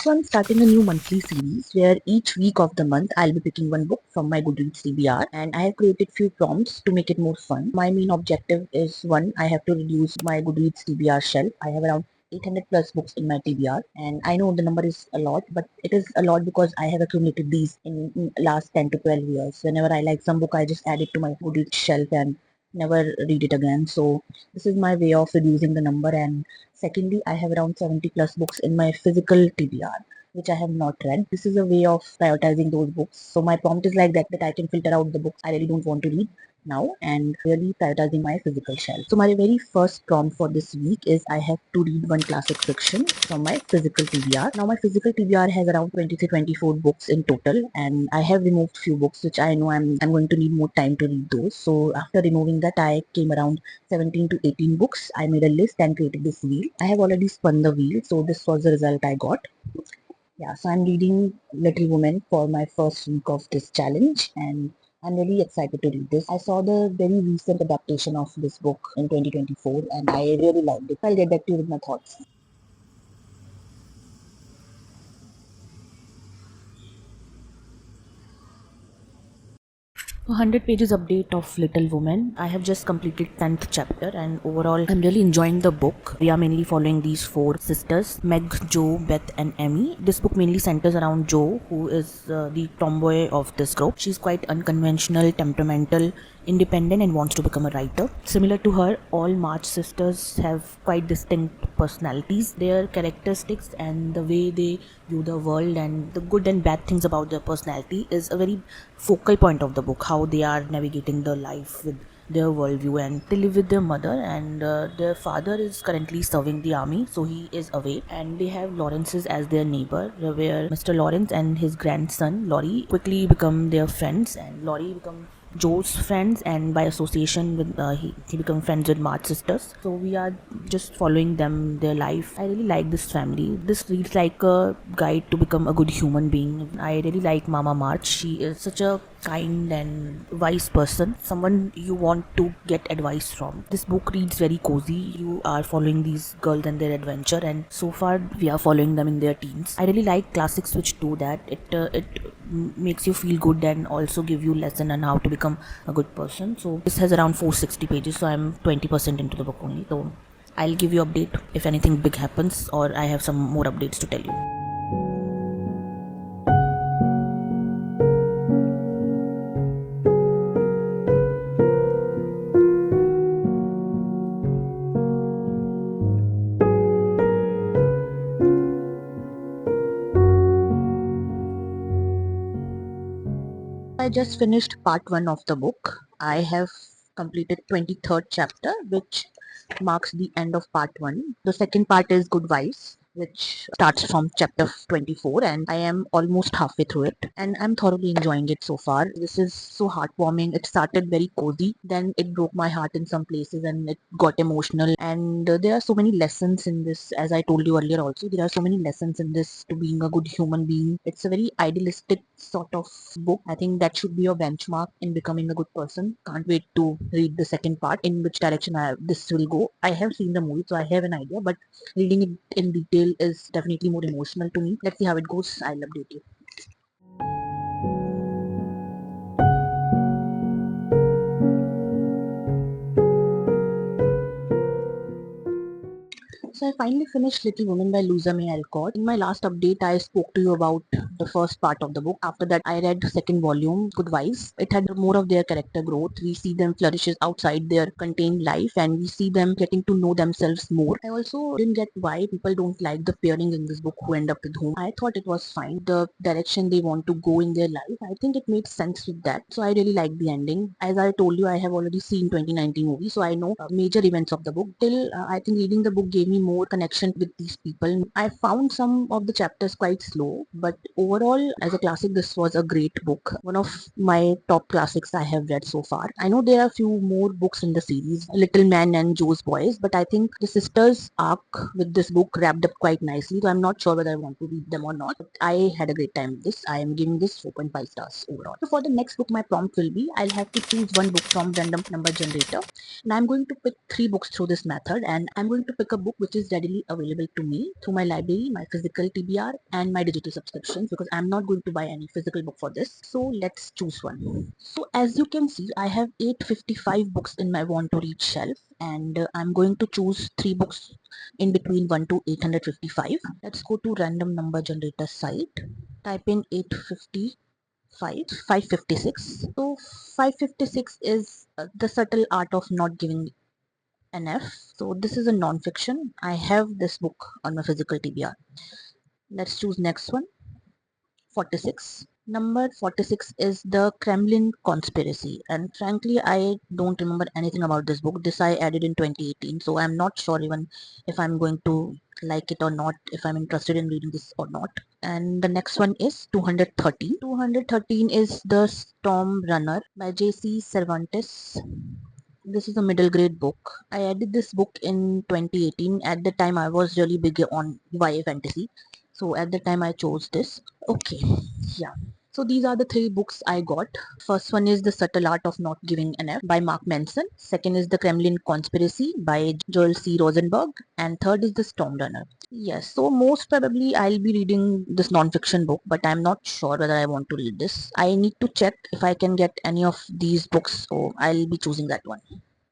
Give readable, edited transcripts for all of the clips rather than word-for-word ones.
So I'm starting a new monthly series where each week of the month I'll be picking one book from my Goodreads TBR, and I have created few prompts to make it more fun. My main objective is one, I have to reduce my Goodreads TBR shelf. I have around 800 plus books in my TBR, and I know the number is a lot, but it is a lot because I have accumulated these in last 10 to 12 years. Whenever I like some book, I just add it to my Goodreads shelf and never read it again. So this is my way of reducing the number. And secondly, I have around 70 plus books in my physical TBR which I have not read. This is a way of prioritizing those books. So my prompt is like that I can filter out the books I really don't want to read now and really prioritizing my physical shelf. So my very first prompt for this week is I have to read one classic fiction from my physical TBR. Now my physical TBR has around 23 24 books in total, and I have removed few books which I know I'm going to need more time to read those. So after removing that, I came around 17 to 18 books. I made a list and created this wheel. I have already spun the wheel, so this was the result I got. Yeah, so I'm reading Little Women for my first week of this challenge, and I'm really excited to read this. I saw the very recent adaptation of this book in 2024 and I really liked it. I'll get back to you with my thoughts. 100 pages update of Little Woman. I have just completed 10th chapter, and overall I'm really enjoying the book. We are mainly following these four sisters, Meg, Jo, Beth and Emmy. This book mainly centers around Jo, who is the tomboy of this group. She's quite unconventional, temperamental, independent and wants to become a writer. Similar to her, all March sisters have quite distinct personalities. Their characteristics and the way they view the world and the good and bad things about their personality is a very focal point of the book, how they are navigating the life with their worldview. And they live with their mother, and their father is currently serving the army, so he is away, and they have Lawrence's as their neighbor, where Mr. Lawrence and his grandson Laurie quickly become their friends, and Laurie become Joe's friends, and by association with he become friends with March sisters. So we are just following them, their life. I really like this family. This reads like a guide to become a good human being. I really like Mama March. She is such a kind and wise person, someone you want to get advice from. This book reads very cozy. You are following these girls and their adventure, and so far we are following them in their teens. I really like classics which do that. It makes you feel good and also give you lesson on how to become a good person. So this has around 460 pages, so I'm 20% into the book only. So I'll give you update if anything big happens or I have some more updates to tell you. I just finished part 1 of the book. I have completed 23rd chapter, which marks the end of part 1. The second part is Good Vibes, which starts from chapter 24, and I am almost halfway through it, and I'm thoroughly enjoying it so far. This is so heartwarming. It started very cozy, then it broke my heart in some places and it got emotional, and there are so many lessons in this. As I told you earlier also, there are so many lessons in this to being a good human being. It's a very idealistic sort of book. I think that should be your benchmark in becoming a good person. Can't wait to read the second part, in which direction this will go. I have seen the movie, so I have an idea, but reading it in detail is definitely more emotional to me. Let's see how it goes. I'll update you. So I finally finished Little Women by Louisa May Alcott. In my last update, I spoke to you about the first part of the book. After that, I read the second volume, Good Wives. It had more of their character growth. We see them flourishes outside their contained life, and we see them getting to know themselves more. I also didn't get why people don't like the pairings in this book who end up with whom. I thought it was fine. The direction they want to go in their life, I think it made sense with that. So I really liked the ending. As I told you, I have already seen 2019 movie, so I know major events of the book. Till I think reading the book gave me more connection with these people. I found some of the chapters quite slow, but overall, as a classic, this was a great book. One of my top classics I have read so far. I know there are a few more books in the series, Little Man and Joe's Boys, but I think the sisters arc with this book wrapped up quite nicely. So I'm not sure whether I want to read them or not. But I had a great time with this. I am giving this 4.5 stars overall. So for the next book, my prompt will be I'll have to choose one book from random number generator, and I'm going to pick 3 books through this method, and I'm going to pick a book which which is readily available to me through my library, my physical TBR, and my digital subscriptions, because I'm not going to buy any physical book for this. So let's choose one. So as you can see, I have 855 books in my want to read shelf, and I'm going to choose 3 books in between 1 to 855. Let's go to random number generator site, type in 855, 556. So 556 is the subtle art of not giving an F. So this is a non-fiction. I have this book on my physical TBR. Let's choose next one. 46. Number 46 is The Kremlin Conspiracy, and frankly I don't remember anything about this book. This I added in 2018, so I'm not sure even if I'm going to like it or not, if I'm interested in reading this or not. And the next one is 213. 213 is The Storm Runner by J.C. Cervantes. This is a middle grade book. I added this book in 2018. At the time I was really big on YA fantasy, so at the time I chose this. Okay, yeah. So these are the 3 books I got. First one is The Subtle Art of Not Giving an F by Mark Manson. Second is The Kremlin Conspiracy by Joel C. Rosenberg. And third is The Storm Runner. Yes, so most probably I'll be reading this non-fiction book, but I'm not sure whether I want to read this. I need to check if I can get any of these books, so I'll be choosing that one.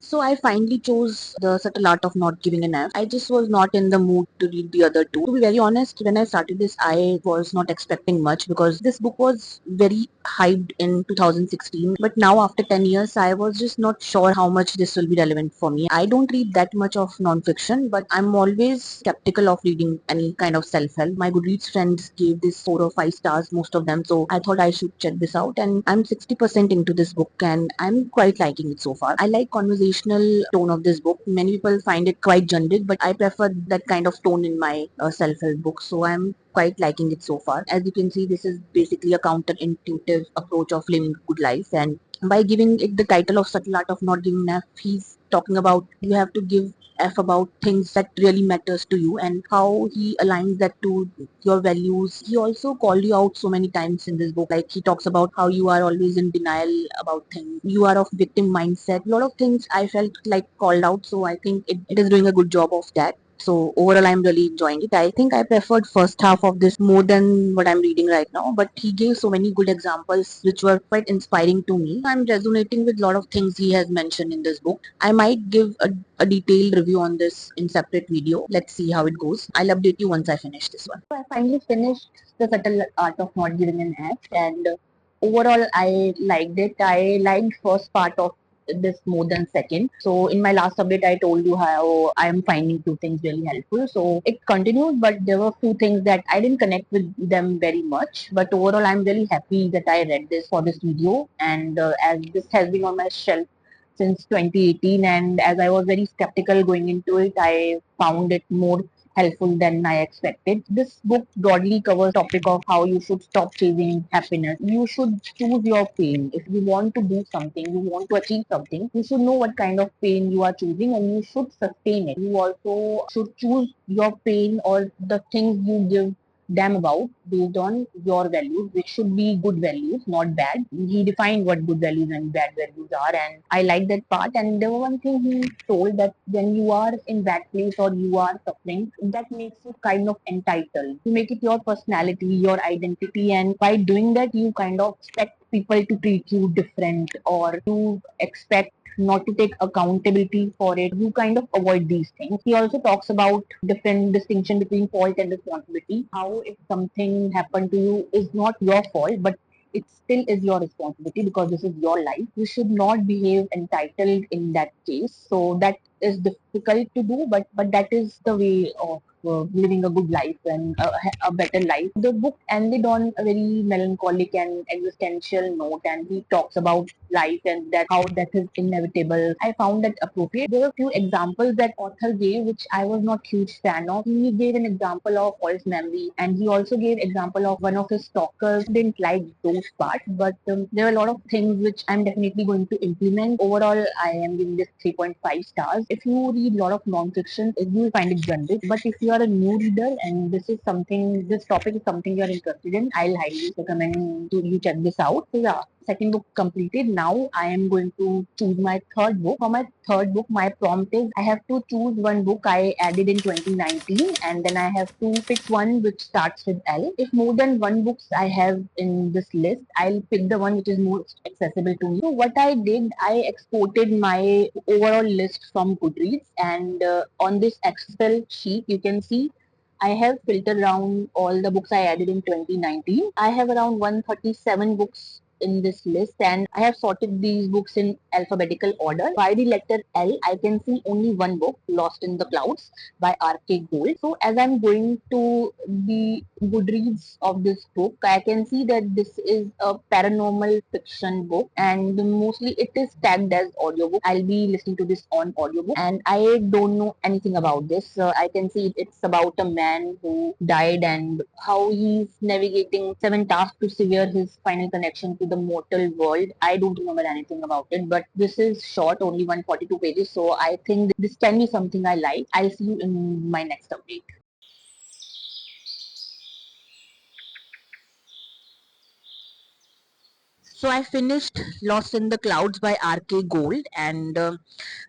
So I finally chose The Subtle Art of Not Giving an F. I just was not in the mood to read the other two. To be very honest, when I started this, I was not expecting much because this book was very hyped in 2016. But now, after 10 years, I was just not sure how much this will be relevant for me. I don't read that much of non-fiction, but I'm always skeptical of reading any kind of self-help. My Goodreads friends gave this 4 or 5 stars, most of them, so I thought I should check this out. And I'm 60% into this book, and I'm quite liking it so far. I like conversational tone of this book. Many people find it quite generic, but I prefer that kind of tone in my self-help book. So I'm quite liking it so far. As you can see, this is basically a counterintuitive approach of living a good life, and by giving it the title of Subtle Art of Not Giving F, he's talking about you have to give F about things that really matters to you and how he aligns that to your values. He also called you out so many times in this book. Like he talks about how you are always in denial about things. You are of victim mindset. A lot of things I felt like called out. So I think it is doing a good job of that. So overall, I'm really enjoying it. I think I preferred first half of this more than what I'm reading right now. But he gave so many good examples which were quite inspiring to me. I'm resonating with a lot of things he has mentioned in this book. I might give a detailed review on this in separate video. Let's see how it goes. I'll update you once I finish this one. So I finally finished The Subtle Art of Not Giving an F, and overall I liked it. I liked first part of this more than second. So in my last update I told you how I am finding two things really helpful. So it continued, but there were few things that I didn't connect with them very much. But overall I'm really happy that I read this for this video, and as this has been on my shelf since 2018, and as I was very skeptical going into it, I found it more helpful than I expected. This book broadly covers topic of how you should stop chasing happiness. You should choose your pain. If you want to do something, you want to achieve something, you should know what kind of pain you are choosing and you should sustain it. You also should choose your pain or the things you give damn about based on your values, which should be good values, not bad. He defined what good values and bad values are, and I like that part. And there was one thing he told, that when you are in that place or you are suffering, that makes you kind of entitled. You make it your personality, your identity, and by doing that, you kind of expect people to treat you different, or you expect not to take accountability for it. You kind of avoid these things. He also talks about different distinction between fault and responsibility. How if something happened to you is not your fault, but it still is your responsibility because this is your life. You should not behave entitled in that case. So that is difficult to do, but that is the way of living a good life and a better life. The book ended on a very melancholic and existential note, and he talks about life and that how death is inevitable. I found that appropriate. There were a few examples that author gave which I was not huge fan of. He gave an example of false memory, and he also gave example of one of his stalkers. Didn't like those parts, but there are a lot of things which I'm definitely going to implement. Overall, I am giving this 3.5 stars. If you read a lot of non-fiction, you will find it generic. But if you are a new reader and this topic is something you are interested in, I'll highly recommend to you check this out. So yeah, second book completed. Now I am going to choose my third book. For my third book, my prompt is I have to choose one book I added in 2019, and then I have to pick one which starts with L. If more than one books I have in this list, I'll pick the one which is most accessible to me. So what I did, I exported my overall list from Goodreads, and on this Excel sheet, you can see I have filtered around all the books I added in 2019. I have around 137 books in this list, and I have sorted these books in alphabetical order. By the letter L, I can see only one book, Lost in the Clouds by R.K. Gold. So as I'm going to the Goodreads of this book, I can see that this is a paranormal fiction book, and mostly it is tagged as audiobook. I'll be listening to this on audiobook, and I don't know anything about this. I can see it's about a man who died and how he's navigating 7 tasks to sever his final connection to the mortal world. I don't remember anything about it, but this is short, only 142 pages, so I think this can be something I like. I'll see you in my next update. So I finished Lost in the Clouds by R.K. Gold, and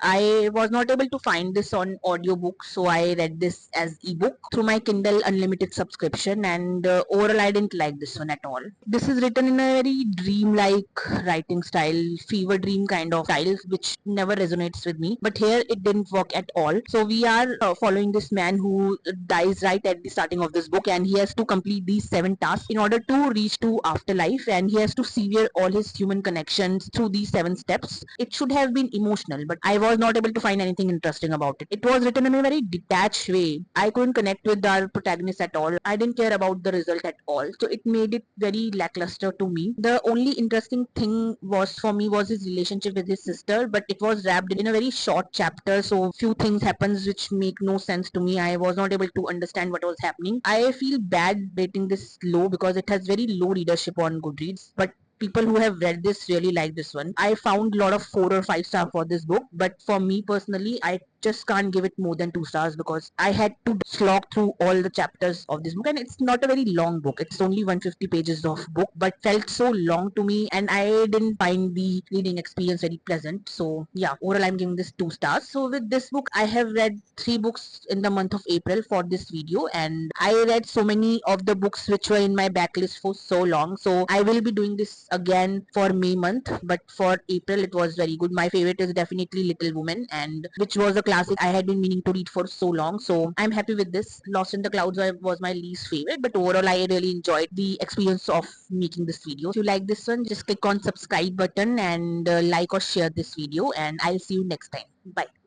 I was not able to find this on audiobook, so I read this as ebook through my Kindle Unlimited subscription, and overall I didn't like this one at all. This is written in a very dream-like writing style, fever dream kind of style, which never resonates with me. But here it didn't work at all. So we are following this man who dies right at the starting of this book, and he has to complete these 7 tasks in order to reach to afterlife, and he has to sever all his human connections through these 7 steps. It should have been emotional, but I was not able to find anything interesting about it. It was written in a very detached way. I couldn't connect with our protagonist at all. I didn't care about the result at all. So it made it very lackluster to me. The only interesting thing was for me was his relationship with his sister, but it was wrapped in a very short chapter. So few things happens which make no sense to me. I was not able to understand what was happening. I feel bad rating this low because it has very low readership on Goodreads, but people who have read this really like this one. I found a lot of 4 or 5 star for this book, but for me personally, I just can't give it more than 2 stars because I had to slog through all the chapters of this book, and it's not a very long book. It's only 150 pages of book, but felt so long to me, and I didn't find the reading experience very pleasant. So yeah, overall I'm giving this 2 stars. So with this book, I have read 3 books in the month of April for this video, and I read so many of the books which were in my backlist for so long. So I will be doing this again for May month, but for April it was very good. My favorite is definitely Little Woman, and which was a classic I had been meaning to read for so long. So I'm happy with this. Lost in the Clouds was my least favorite, but overall I really enjoyed the experience of making this video. If you like this one, just click on subscribe button and like or share this video, and I'll see you next time. Bye.